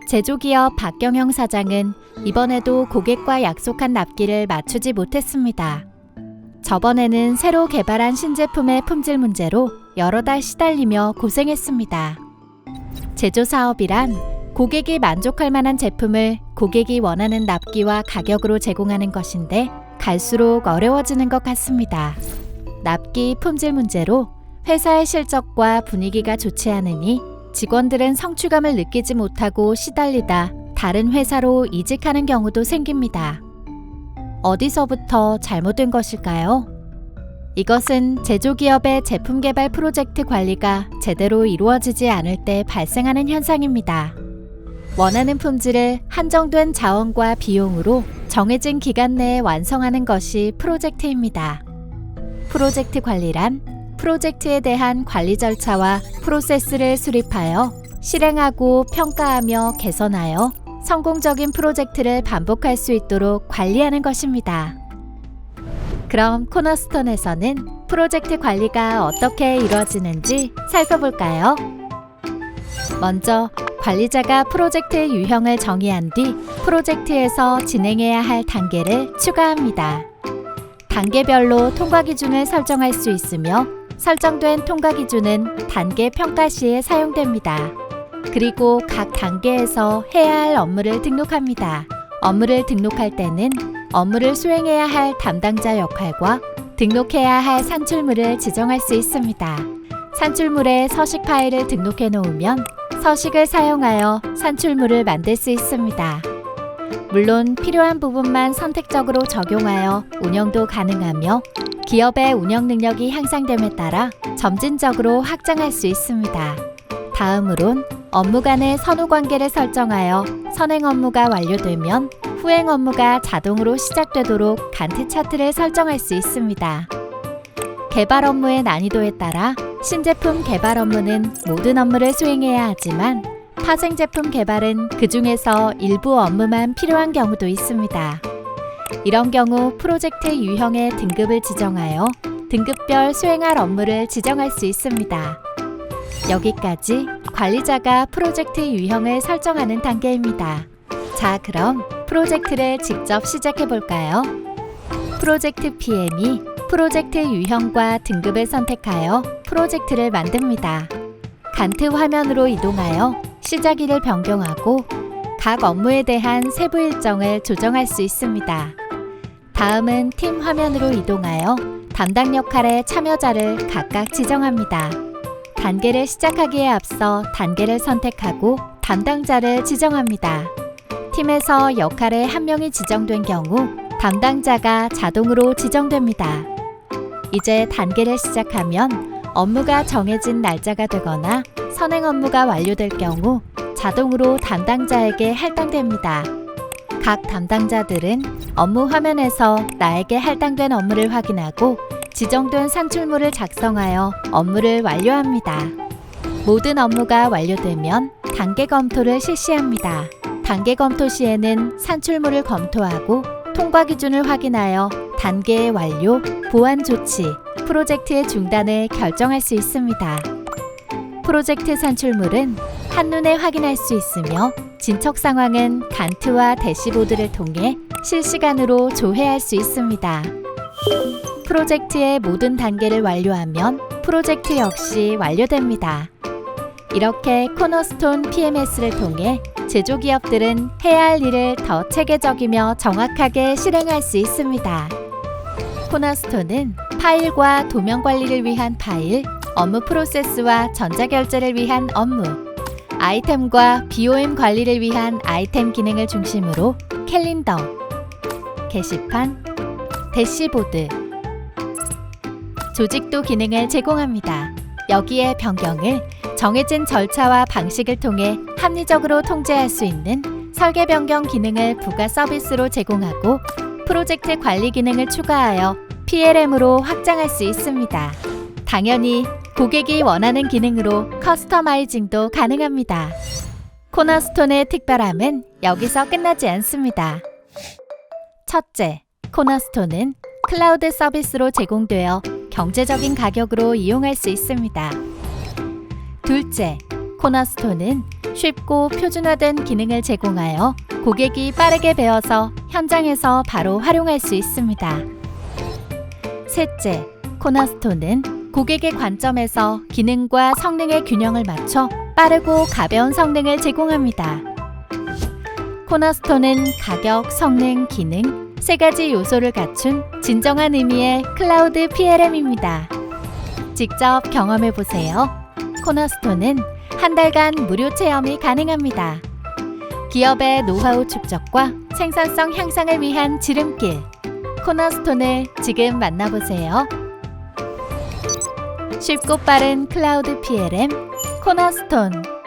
제조기업 박경영 사장은 이번에도 고객과 약속한 납기를 맞추지 못했습니다. 저번에는 새로 개발한 신제품의 품질 문제로 여러 달 시달리며 고생했습니다. 제조 사업이란 고객이 만족할 만한 제품을 고객이 원하는 납기와 가격으로 제공하는 것인데 갈수록 어려워지는 것 같습니다. 납기 품질 문제로 회사의 실적과 분위기가 좋지 않으니 직원들은 성취감을 느끼지 못하고 시달리다 다른 회사로 이직하는 경우도 생깁니다. 어디서부터 잘못된 것일까요? 이것은 제조기업의 제품 개발 프로젝트 관리가 제대로 이루어지지 않을 때 발생하는 현상입니다. 원하는 품질을 한정된 자원과 비용으로 정해진 기간 내에 완성하는 것이 프로젝트입니다. 프로젝트 관리란 프로젝트에 대한 관리 절차와 프로세스를 수립하여 실행하고 평가하며 개선하여 성공적인 프로젝트를 반복할 수 있도록 관리하는 것입니다. 그럼 코너스톤에서는 프로젝트 관리가 어떻게 이루어지는지 살펴볼까요? 먼저 관리자가 프로젝트의 유형을 정의한 뒤 프로젝트에서 진행해야 할 단계를 추가합니다. 단계별로 통과 기준을 설정할 수 있으며 설정된 통과 기준은 단계 평가 시에 사용됩니다. 그리고 각 단계에서 해야 할 업무를 등록합니다. 업무를 등록할 때는 업무를 수행해야 할 담당자 역할과 등록해야 할 산출물을 지정할 수 있습니다. 산출물에 서식 파일을 등록해 놓으면 서식을 사용하여 산출물을 만들 수 있습니다. 물론 필요한 부분만 선택적으로 적용하여 운영도 가능하며 기업의 운영 능력이 향상됨에 따라 점진적으로 확장할 수 있습니다. 다음으론 업무 간의 선후 관계를 설정하여 선행 업무가 완료되면 후행 업무가 자동으로 시작되도록 간트 차트를 설정할 수 있습니다. 개발 업무의 난이도에 따라 신제품 개발 업무는 모든 업무를 수행해야 하지만 파생 제품 개발은 그 중에서 일부 업무만 필요한 경우도 있습니다. 이런 경우 프로젝트 유형의 등급을 지정하여 등급별 수행할 업무를 지정할 수 있습니다. 여기까지 관리자가 프로젝트 유형을 설정하는 단계입니다. 자, 그럼 프로젝트를 직접 시작해 볼까요? 프로젝트 PM이 프로젝트 유형과 등급을 선택하여 프로젝트를 만듭니다. 간트 화면으로 이동하여 시작일을 변경하고 각 업무에 대한 세부 일정을 조정할 수 있습니다. 다음은 팀 화면으로 이동하여 담당 역할의 참여자를 각각 지정합니다. 단계를 시작하기에 앞서 단계를 선택하고 담당자를 지정합니다. 팀에서 역할에 한 명이 지정된 경우 담당자가 자동으로 지정됩니다. 이제 단계를 시작하면 업무가 정해진 날짜가 되거나 선행 업무가 완료될 경우 자동으로 담당자에게 할당됩니다. 각 담당자들은 업무 화면에서 나에게 할당된 업무를 확인하고 지정된 산출물을 작성하여 업무를 완료합니다. 모든 업무가 완료되면 단계 검토를 실시합니다. 단계 검토 시에는 산출물을 검토하고 통과 기준을 확인하여 단계의 완료, 보완 조치, 프로젝트의 중단을 결정할 수 있습니다. 프로젝트 산출물은 한눈에 확인할 수 있으며 진척 상황은 간트와 대시보드를 통해 실시간으로 조회할 수 있습니다. 프로젝트의 모든 단계를 완료하면 프로젝트 역시 완료됩니다. 이렇게 코너스톤 PMS를 통해 제조기업들은 해야 할 일을 더 체계적이며 정확하게 실행할 수 있습니다. 코너스톤은 파일과 도면 관리를 위한 파일, 업무 프로세스와 전자결제를 위한 업무, 아이템과 BOM 관리를 위한 아이템 기능을 중심으로 캘린더, 게시판, 대시보드, 조직도 기능을 제공합니다. 여기에 변경을 정해진 절차와 방식을 통해 합리적으로 통제할 수 있는 설계 변경 기능을 부가 서비스로 제공하고 프로젝트 관리 기능을 추가하여 PLM으로 확장할 수 있습니다. 당연히 고객이 원하는 기능으로 커스터마이징도 가능합니다. 코너스톤의 특별함은 여기서 끝나지 않습니다. 첫째, 코너스톤은 클라우드 서비스로 제공되어 경제적인 가격으로 이용할 수 있습니다. 둘째, 코너스톤은 쉽고 표준화된 기능을 제공하여 고객이 빠르게 배워서 현장에서 바로 활용할 수 있습니다. 셋째, 코너스톤은 고객의 관점에서 기능과 성능의 균형을 맞춰 빠르고 가벼운 성능을 제공합니다. 코너스톤은 가격, 성능, 기능 세 가지 요소를 갖춘 진정한 의미의 클라우드 PLM입니다. 직접 경험해 보세요. 코너스톤은 한 달간 무료 체험이 가능합니다. 기업의 노하우 축적과 생산성 향상을 위한 지름길. 코너스톤을 지금 만나보세요. 쉽고 빠른 클라우드 PLM 코너스톤.